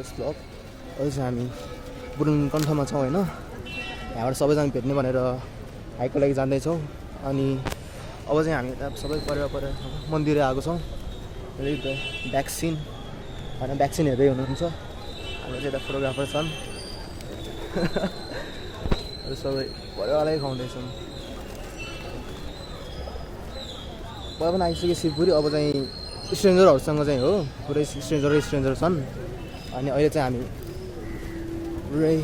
This blog. अहिले चाहिँ हामी बुढानकण्ठमा छौँ होइन, यहाँबाट सबैजना भेट्ने भनेर हाइकको लागि जाँदैछौँ। अनि अब चाहिँ हामी यता सबै परेर मन्दिर आएको छौँ। भ्याक्सिन होइन, भ्याक्सिन हेर्दै हुनुहुन्छ। हाम्रो चाहिँ यता फोटोग्राफर छन्। सबै परेवालै खुवाउँदैछौँ। पहिला पनि आइसक्यो शिवपुरी। अब चाहिँ स्ट्रेन्जरहरूसँग चाहिँ हो, पुरै स्ट्रेन्जर छन्। अनि अहिले चाहिँ हामी पुरै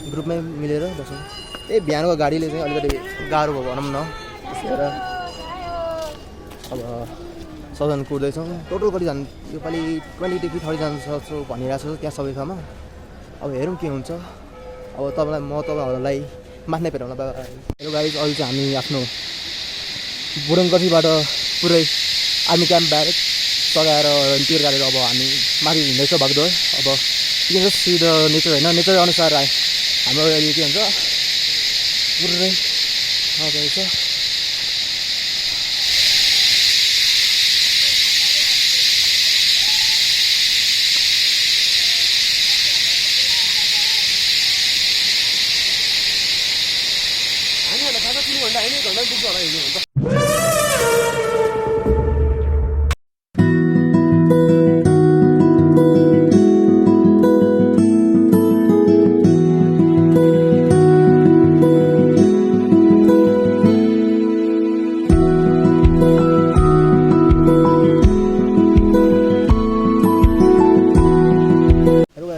ग्रुपमै मिलेर बस्छौँ। त्यही बिहानको गाडीले चाहिँ अलिकति गाह्रो भयो भनौँ न। त्यसबाट अब सबजना कुर्दैछौँ। टोटल कति जानु योपालि 20-30 जानु सक्छु भनिरहेको छु त्यहाँ सबै ठाउँमा। अब हेरौँ के हुन्छ। अब तपाईँहरूलाई माथि भेटौँला। हेलो गाइज, अहिले चाहिँ हामी आफ्नो बुढानकट्ठीबाट पुरै आर्मी क्याम्प ब्यारेक सघाएर टियर गाडेर अब हामी माथि हिँड्दैछौँ बागडोर। अब you just see the nature होइन, नेचर अनुसार हाम्रो अहिले के भन्छ पुरै रहेछ। हामीहरूलाई खाजा 3 घन्टा होइन, 1 घन्टा पुग्छ होला हिँड्यो भने त।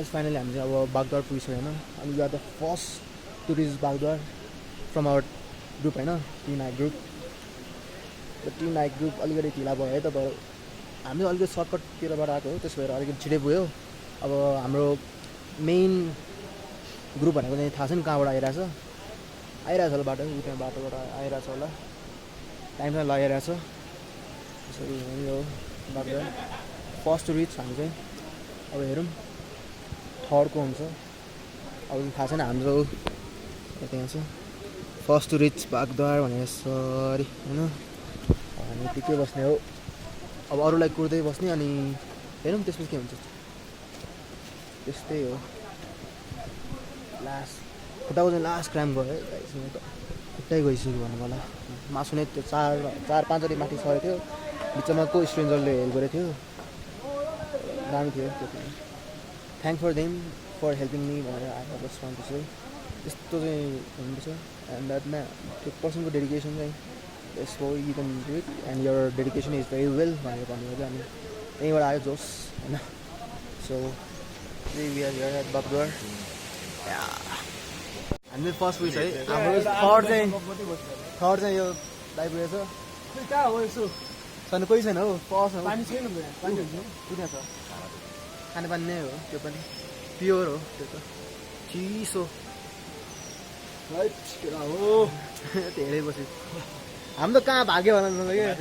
फाइनली हामी चाहिँ अब बागद्वार पुगिसक्यो होइन। अनि you are the first to reach Bagdwar from our group होइन, team night group. The team night group अलिकति ढिला भयो है त, हामी अलिकति सर्टकटतिरबाट आएको हो, त्यस भएर अलिकति छिटै पुग्यो। अब हाम्रो मेन ग्रुप भनेको चाहिँ थाहा छैन कहाँबाट आइरहेछ होला बाटो, त्यहाँ बाटोबाट आइरहेछ होला, टाइमसँग लगाइरहेछ। त्यसरी यो बागद्वार फर्स्ट टु रिच हामी चाहिँ। अब हेरौँ थर्डको हुन्छ, अब थाहा छैन। हाम्रो त्यहाँ छ फर्स्ट टु रिच बागद्वार भनेर सरी होइन। हामी टिकै बस्ने हो, अब अरूलाई कुर्दै बस्ने। अनि हेरौँ त्यसपछि के हुन्छ। त्यस्तै हो। लास्ट खुट्टाको चाहिँ लास्ट क्राम गयो है, त खुट्टै गइसक्यो भन्नु होला। मासु नै त्यो 4-5 माथि सरेको थियो, बिचमा को स्ट्रेन्जरले हेल्प गरेको थियो, दामी थियो त्यो। Thank for them for helping me भनेर I just want to say. त्यस्तो चाहिँ हुनुपर्छ। एन्ड द्याटमा त्यो पर्सनको डेडिकेसन चाहिँ यसो you can do it and your dedication is very well भनेर भन्नुभयो चाहिँ हामी त्यहीँबाट आयो जोस होइन। So we are here at Bagdwar. हामीले फर्स्ट विच है। हाम्रो थर्ड चाहिँ यो टाइप रहेछ। कहाँ हो यसो छैन, कोही छैन हौ। फर्स्ट हो, पानी छैन, पानी कुद्या छ, खानेपानी नै हो त्यो पनि, प्योर हो त्यो त, चिसो हो। धेरै पछि हामी त कहाँ भाग्यो भन होइन।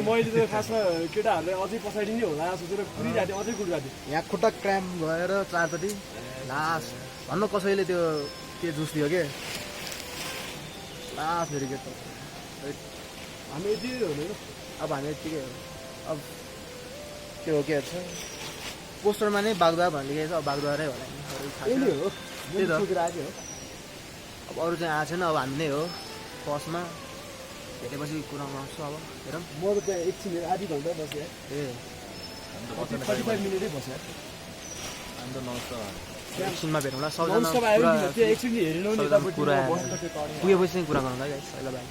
मैले त खासमा केटाहरूले अझै पछाडि नै होला सोचेर कुदिरहेको थिएँ, अझै कुदिरहेको थिएँ। यहाँ खुट्टा क्राम्प भएर 4 लास्ट भन्न कसैले त्यो के जुस दियो के लास्ट फेरि के त हामी यति हो नि। अब हामी यतिकै हो। अब के हो के छ पोस्टरमा नै बागद्वार भनेर लेखेको छ, अब बागद्वारै होला हो त्यही त। अब अरू चाहिँ आएको छैन, अब हामी नै हो फर्स्टमा। भेटेपछि कुरामा आउँछु। अब हेरौँ। म त त्यहाँ एकछिन आधी घन्टा बसेँ। ए 45 मिनटै बसेँ हामी त। एकछिनमा भेटौँला सबजना। पुगेपछि चाहिँ कुरा गरौँला गाइस। ल बाई।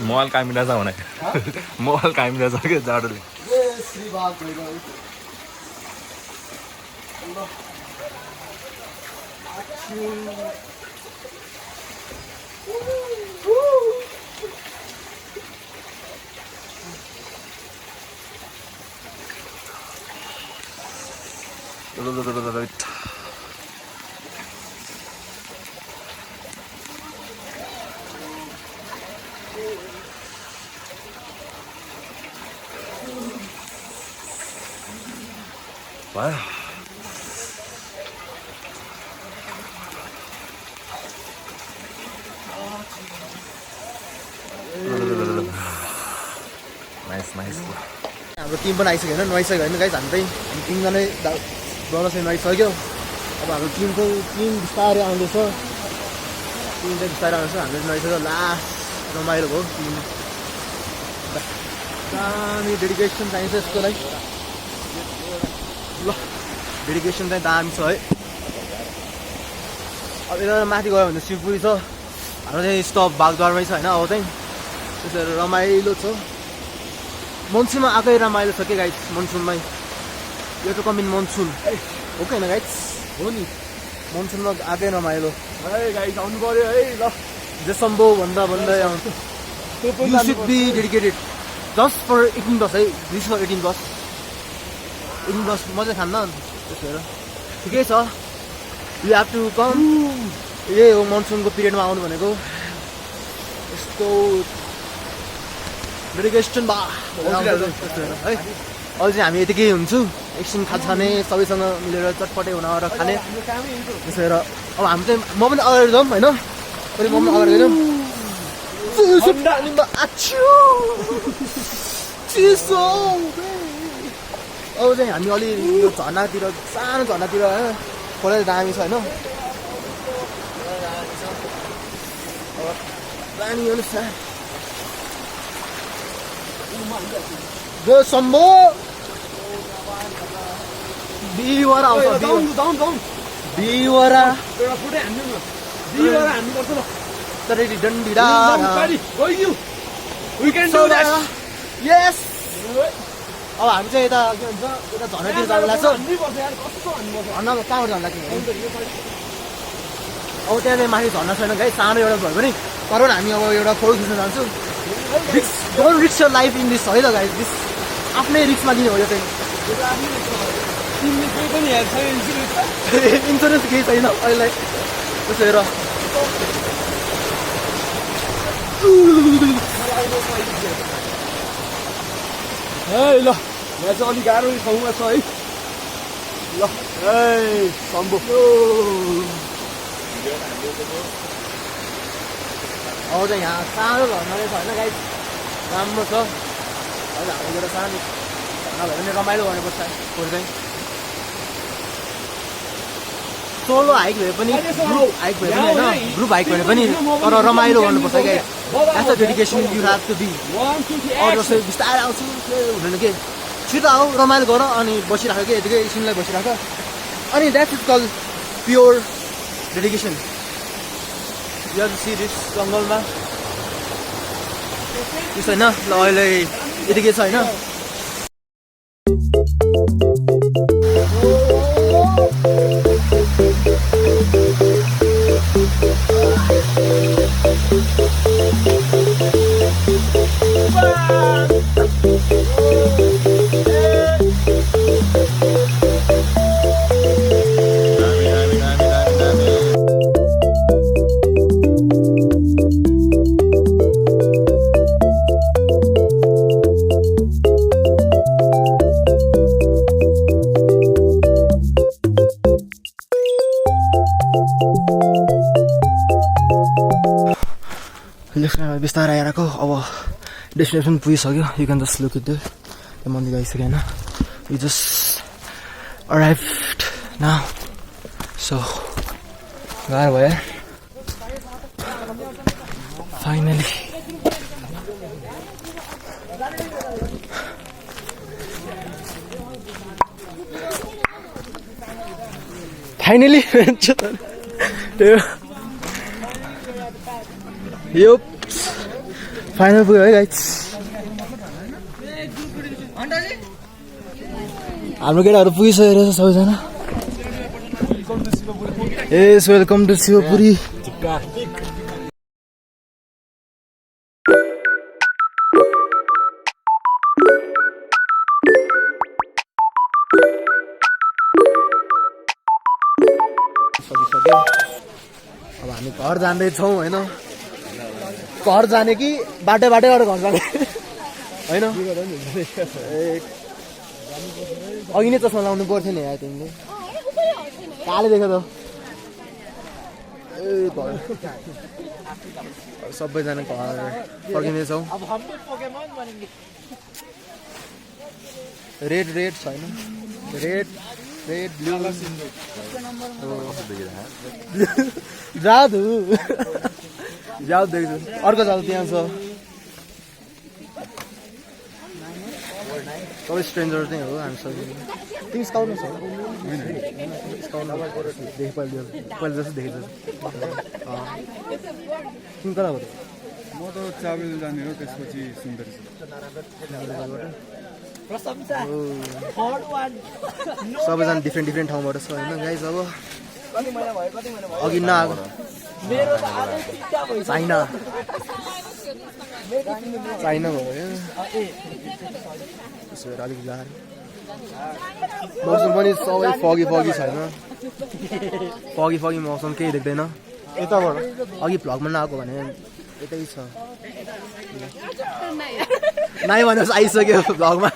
मोबाइल कामिरहेछ भने मोबाइल कामिरहेछ क्या जाडोले। भयो हाम्रो टिम पनि आइसक्यो होइन नुहाइसक्यो होइन गाइस हामी तिनजनै ब्रदर चाहिँ नुहाइसक्यो अब हाम्रो टिम बिस्तारै आउँदैछ टिम चाहिँ बिस्तारै आउँदैछ हामीले नुहाइसक्यो लास्ट रमाइलो भयो टिम दामी डेडिकेसन चाहिन्छ यसको लागि ल डेडिकेसन चाहिँ दामी छ है अब यता माथि गयो भने शिवपुरी छ हाम्रो चाहिँ स्टप बागद्वारमै छ होइन अब चाहिँ त्यसरी रमाइलो छ मनसुनमा आएकै रमाइलो छ के गाइस मनसुनमै यो त कमिन मनसुन हो कि होइन गाइस हो नि मनसुनमा आएकै रमाइलो है गाइस आउनु पर्यो है ल जेसम्बो भन्दै आउँछ you should be dedicated just for 18 बस है दिस फर 18 बस 18 बस म चाहिँ खान्न त्यसो भएर ठिकै छ यु हेभ टु कम यही हो मनसुनको पिरियडमा आउनु भनेको यस्तो डेडिकेसन है अहिले चाहिँ हामी यतिकै हुन्छु एकछिन खाने सबैसँग मिलेर चटपटे बनाएर खाने त्यसो भएर अब हामी चाहिँ म पनि अगाडि जाउँ होइन पनि म पनि अगाडि जाउँ अब चाहिँ हामी अलि यो झर्नातिर सानो झर्नातिर होइन खोला दामी छ होइन दामी हो नि सम्भो बिवरा आउँछ बिवरा तर डन्डीडा यस अब हामी चाहिँ यता के भन्छ यता झर्नातिर जानु लाग्छ झर्ना कहाँबाट जानु लाग्छ अब त्यहाँ चाहिँ माथि झर्ना छैन गाई सानो एउटा भयो भने तर हामी अब एउटा फोटो खिच्न जान्छौँ don't risk your life in this है त गाइस दिस आफ्नै रिस्कमा लिने हो यो चाहिँ इन्सुरेन्स केही छैन अहिले त्यसो हेर है ल यहाँ चाहिँ अलिक गाह्रो ठाउँमा छ है ल है सम्भव अब चाहिँ यहाँ सानो झर्ना रहेछ होइन गाइस राम्रो छ अहिले हाम्रो एउटा सानो झर्ना भयो भने रमाइलो गर्नुपर्छ फोटो चाहिँ सोलो हाइक भए पनि ग्रुप हाइक भए पनि होइन ग्रुप हाइक भने पनि तर रमाइलो गर्नुपर्छ क्या as a dedication you have to be अरू जस्तै बिस्तारै आउँछु हुँदैन के छिटो आऊ रमाइलो गर अनि बसिराख कि यतिकै एकछिनलाई बसिराख अनि that's is call pure dedication you have to see this जङ्गलमा त्यसो होइन ल अहिले यतिकै छ होइन बिस्तारै आएर अब डेस्टिनेसन पुगिसक्यो you can just look it there त्यो मन्दिर आइसक्यो होइन we just arrived now so गाह्रो भयो फाइनली यो फाइनल पुग्यो है गाइस हाम्रो केटाहरू पुगिसकेको रहेछ सबैजना यस वेलकम टु शिवपुरी अब हामी घर जाँदैछौँ होइन घर जाने कि बाटो बाटोबाट घर जाने होइन अघि नै चस्मा लाउनु पर्थ्यो नि यहाँ तिमीले काले देख्यो त सबैजना घर फर्किँदैछौँ रेड छैन रेड ब्लू जादु जादु देख्छु अर्को जादु त्यहाँ छ सबै स्ट्रेन्जर चाहिँ हो हामी सबै तिमी स्काउनु छ पहिला जस्तो देखेको तिमी कता हो म त चाबेल जाने हो त्यसपछि सुन्दर सबैजना डिफ्रेन्ट ठाउँबाट छ होइन गाइज अब अघि नआएको चाइना भयो त्यसो भएर अलिक गाह्रो मौसम पनि सबै फगी छैन फगी मौसम केही देख्दैन यताबाट अघि भ्लगमा नआएको भने यतै छ नाइ भनेपछि आइसक्यो भ्लगमा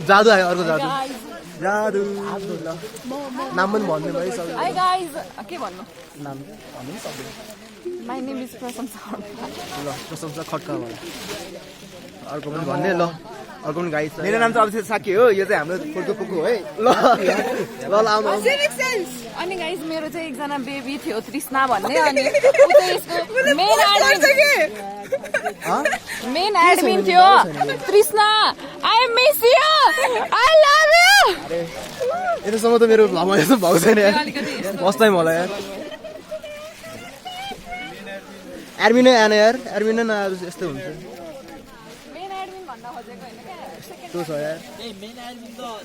जादु आयो अर्को जादु नाम पनि भन्नु भयो सबै के भन्नु नाम भन्नु सक्दैन माई नेम इज प्रशंसा ल प्रशंसा खड्का भयो अर्को पनि भन्ने ल अर्को पनि गाई छ मेरो नाम चाहिँ अभिषेक साकी हो यो चाहिँ हाम्रो फुलको पुकु है ल आउनु अनि गाइज मेरो चाहिँ एकजना बेबी थियो तृष्णा भन्ने अनि मेन एडमिन थियो तृष्णा I miss you I love you यतिसम्म त मेरो भ्लगमा यस्तो भएको छैन यार फर्स्ट टाइम होला यार एडमिनै आएन यार एडमिनै नआएर यस्तो हुन्छ त्यो छ यार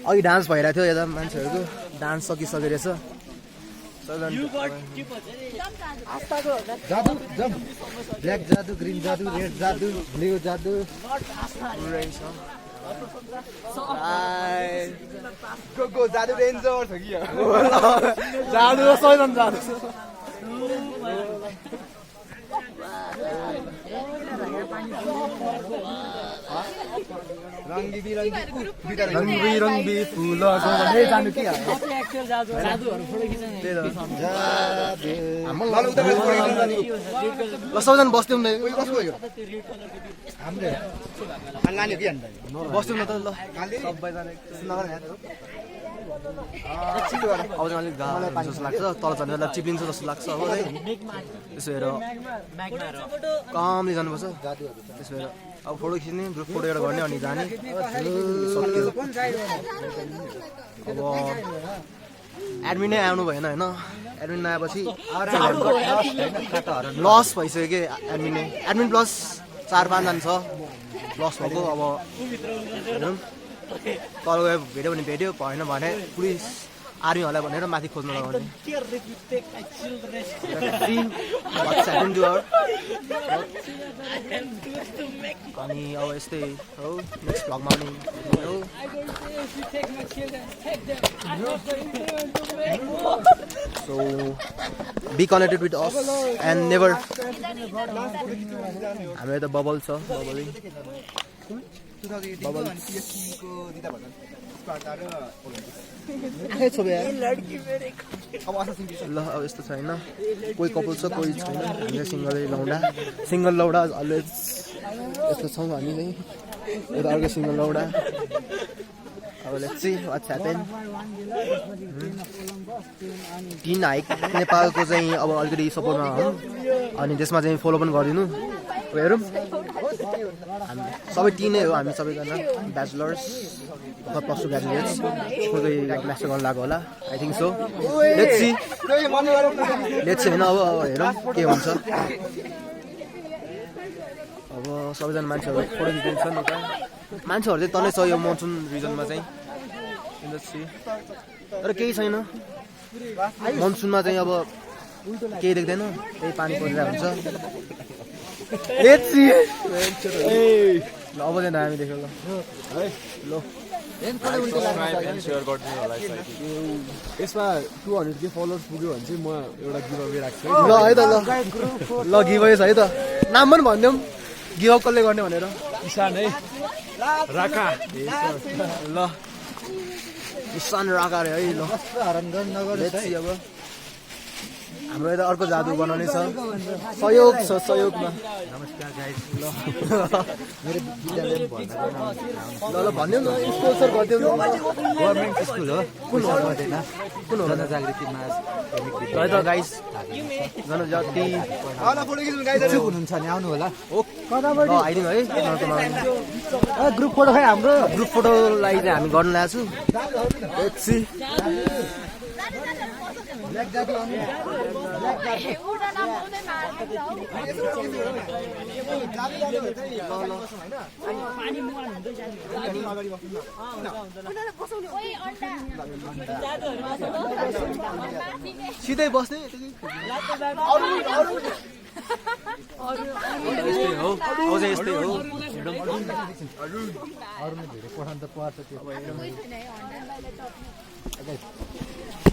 अघि डान्स भइरहेको थियो यता मान्छेहरूको डान्स सकिसकेको रहेछ जादु ब्ल्याक जादु ग्रिन जादु रेड जादु ब्लू जादु जादु रेन्जर छ कि जादु सबैजना जादु रङ्गी बिरङ्गी फुल जानु के ल सबैजना बस्थ्यौँ न बस्थ्यौँ न त ल अब चाहिँ अलिक गाह्रो जस्तो लाग्छ तल झन् बेला चिप्लिन्छ जस्तो लाग्छ अब त्यसो हेर कमले जानुपर्छ त्यसो भएर अब फोटो खिच्ने ग्रुप फोटो एउटा गर्ने अनि जाने अब एडमिनै आउनु भएन होइन एडमिन नआएपछि लस भइसक्यो कि एडमिन प्लस 4-5 जना छ लस भएको अब हेरौँ तल गयो भेट्यो भने भेट्यो भएन भने पुलिस आर्मीहरूलाई भनेर माथि खोज्न लगाउने अनि अब यस्तै हो नेक्स्ट भ्लगमा पनि हो so be connected with us and never हाम्रो यता बबल छ बबलिङ ल अब यस्तो छैन कोही कपल छ कोही छैन हामी सिङ्गल लौडा अलवेज यस्तो छौँ हामी चाहिँ यता अर्को सिङ्गल लौडा अब let's see what's happen tin hike नेपालको चाहिँ अब अलिकति सपोर्टमा हो अनि त्यसमा चाहिँ फलो पनि गरिदिनु हेरौँ हामी सबै टिनै हो हामी सबैजना ब्याचलर्स अथवा +2 ग्रेजुएट्स कोही मास्टर गर्न लाग्यो होला I think so let's see होइन अब हेरौँ के हुन्छ अब सबैजना मान्छेहरू फोटो खिचिन्छ नि त मान्छेहरू चाहिँ तनै छ यो मनसुन रिजनमा चाहिँ इन्डस्ट्री तर केही छैन मनसुनमा चाहिँ अब केही देख्दैन त्यही पानी परिरहेको हुन्छ ल अब चाहिँ हामी देख्यो ल यसमा 200 के फलोवर्स पुग्यो भने चाहिँ म एउटा गिभ अवे राख्छु ल है त ल गिभ अवे छ है त नाम पनि भनिदिउँ गिभ अप कसले गर्ने भनेर ईशान है राका ल ईशान राका रे है ल अब हाम्रो यता अर्को जादु बनाउने छ सहयोग छ सहयोगमा नमस्कार गाइस मेरो विद्यालय ल भन्दियो न स्पोन्सर गरिदियो गभर्नमेन्ट स्कुल हो कुन हो कुन हो जनजागृति माझ है त गाइस जनजाति इच्छुक हुनुहुन्छ भने आउनु होला आइदिनु है ग्रुप फोटो खै हाम्रो ग्रुप फोटोलाई चाहिँ हामी गर्न ल्याएको छु सिधै बस्ने यस्तै हो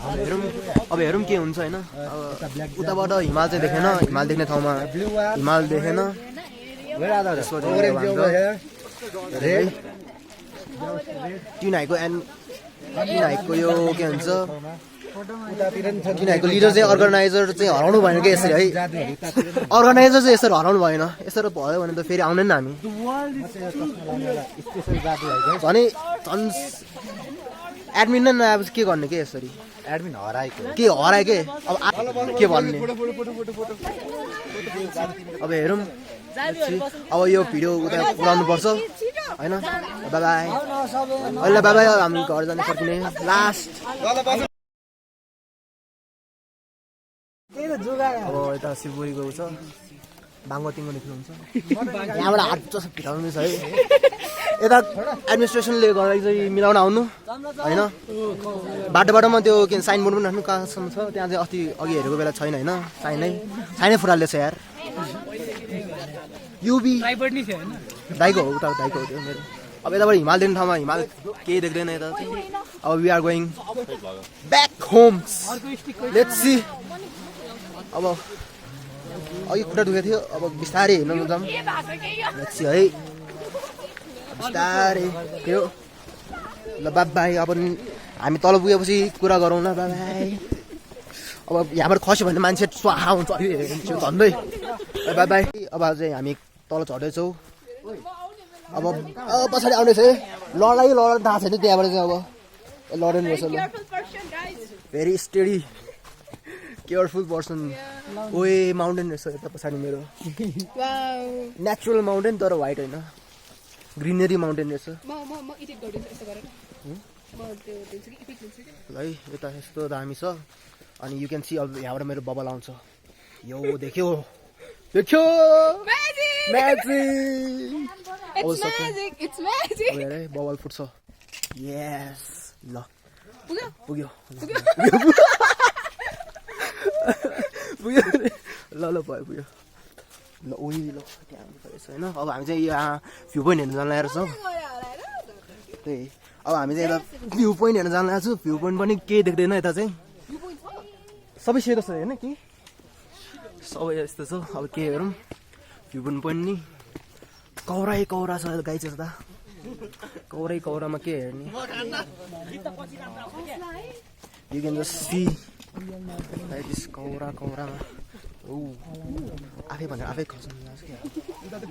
अब हेरौँ के हुन्छ होइन उताबाट हिमाल चाहिँ देखेन हिमाल देख्ने ठाउँमा हिमाल देखेन टिनाइको यो के भन्छ टिनाइको लिडर चाहिँ अर्गनाइजर चाहिँ हराउनु भएन कि यसरी है अर्गनाइजर चाहिँ यसरी हराउनु भएन यसरी भयो भने त फेरि आउँदैन हामी भने झन् एडमिन नै नआए के गर्ने के यसरी एडमिन हराएको के हरायो के अब के भन्ने अब हेरौँ अब यो भिडियो उता पुऱ्याउनु पर्छ होइन बाई बाई अहिले बाई बाई हामी घर जानु सकिने लास्ट अब यता सिलगढी गएको छ बाङ्गो तिङ्गो देख्नुहुन्छ यहाँबाट हात जस्तो भित्राउनु छ है यता एडमिनिस्ट्रेसनले गर्दा चाहिँ मिलाउन आउनु होइन बाटोमा त्यो के साइनबोर्ड पनि राख्नु कहाँसम्म छ त्यहाँ चाहिँ अस्ति अघि हेरेको बेला छैन होइन साइनै फुराले छ यार युबी दाइको हो उता दाइको हो त्यो मेरो अब यताबाट हिमाल देख्ने ठाउँमा हिमाल केही देख्दैन यता अब we are going back homes let's see अब अघि खुट्टा दुखेको थियो अब बिस्तारै हिँड्नु जाऊँ लेट्स सी है बिस्तारै त्यो ल बाई अब हामी तल पुगेपछि कुरा गरौँ न बाई अब यहाँबाट खस्यो भने मान्छे स्वाहा हुन्छ धन्दै बाई अब चाहिँ हामी तल झर्दैछौँ अब पछाडि आउनेछ है लडाइ थाहा छैन त्यहाँबाट चाहिँ अब लडेन रहेछ ल भेरी स्टेडी केयरफुल पर्सन ओए माउन्टेन रहेछ यता पछाडि मेरो नेचुरल माउन्टेन तर व्हाइट होइन ग्रिनरी माउन्टेन रहेछ है यता यस्तो दामी छ अनि यु क्यान सी अब यहाँबाट मेरो बबल आउँछ यो देख्यो बबल फुट्छ यस ल पुग्यो ल भयो ल उही ल त्यहाँ रहेछ होइन अब हामी चाहिँ यहाँ भ्यू पोइन्ट हेर्नु जान लागेको छौँ त्यही अब हामी चाहिँ यता भ्यू पोइन्ट हेर्न जान लागेको छु भ्यू पोइन्ट पनि केही देख्दैन यता चाहिँ सबै सेतो छ होइन कि सबै यस्तो छ अब के हेरौँ भ्यू पोइन्ट नि कौरा छ गाई चाहिँ त कौरामा के हेर्ने you can just see this कौरामा आफै भनेर आफै खस्नु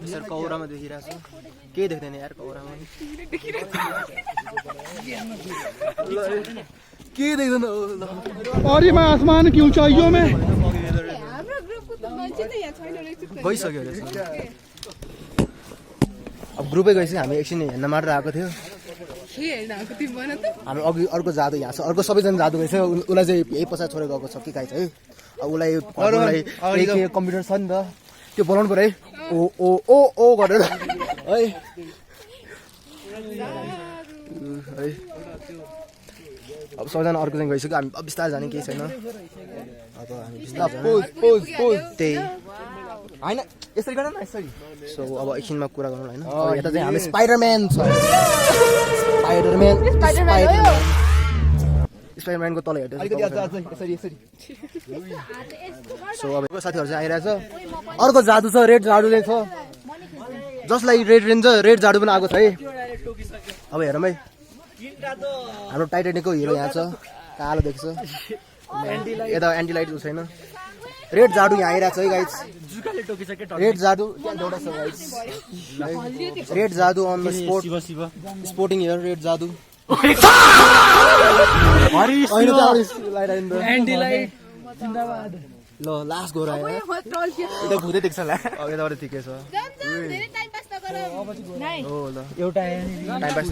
यसरी कौरामा देखिरहेको छु केही देख्दैन यार कौरामा के देख्दैन और ये मैं आसमान की ऊंचाइयों में गइसक्यो रहेछ अब ग्रुपै गएपछि हामी एकछिन हेर्न मात्र आएको थियो हामी अघि अर्को जादु यहाँ छ अर्को सबैजना जादु गएछ उसलाई चाहिँ यही पछाडि छोडेर गएको छ कि गाई चाहिँ अब उसलाई कम्प्युटर छ नि त त्यो बोलाउनु पऱ्यो है ओ गरेर है अब सबैजना अर्को चाहिँ गइसक्यो हामी अब बिस्तारै जाने केही छैन अब हामी त्यही होइन यसरी गर न यसरी सो अब एकछिनमा कुरा गरौँ होइन यता चाहिँ हामी स्पाइडरम्यान छ स्पाइडरम्यानको तल हेर्दै सो अब साथीहरू चाहिँ आइरहेछ अर्को जादु छ रेड जादुले छ जसलाई रेड जादु पनि आएको छ है अब हेरौँ है हाम्रो टाइटानिकको हिरो यहाँ छ कालो देख्छ यता एन्टी लाइट छैन रेड जाडु यहाँ आइरहेको छ है गाइज रेड जाडु त्यहाँ एउटा छ गाइज रेड जादु on the sport sporting here red जादु ल लास्ट गएर आयो यता भुतै देख्छ होला यताबाट ठिकै छ हो ल एउटा टाइम पास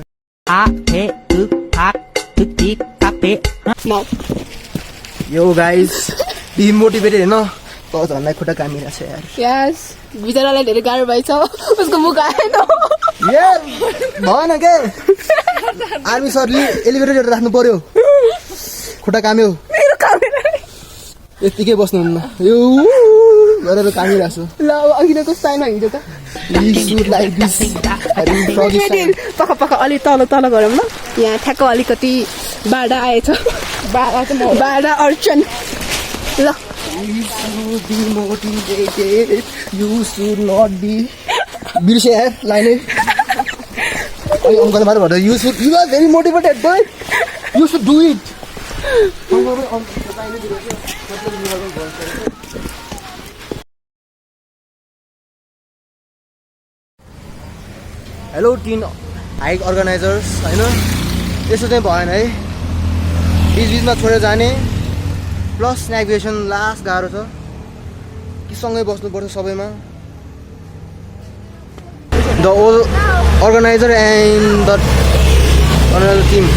यो गाइज डिमोटिभेटेड होइन त झन्डै खुट्टा कामिरहेको छ यार यस बिचरालाई धेरै गाह्रो भएछ उसको मुख आएन यार भएन के आर्मी सरले एलिभेटर राख्नु पर्यो खुट्टा काम्यो यत्तिकै बस्नुहुन्न यो गरेर कामिरहेको छु ल अब अघिको स्टाइलमा हिँड्यो त पक्का पक्का अलि तल तल गरौँ ल यहाँ ठ्याक्क अलिकति बाडा आएछ बाडा अर्चन ल You should not be बिर्से यार लाइनै अङ्कल मात्र भन्दा you are very motivated boy you should do it hello tin hike organisers होइन यसो चाहिँ भएन है बिचबिचमा छोडेर जाने प्लस नेभिगेसन लास्ट गाह्रो छ कि सँगै बस्नुपर्छ सबैमा the all organiser and the another team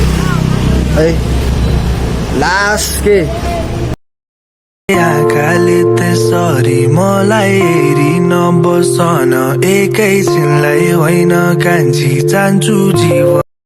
है लास्ट के आँखाले त्यसरी मलाई हेरी नबसन एकैछिनलाई होइन कान्छी चाहन्छु जीवन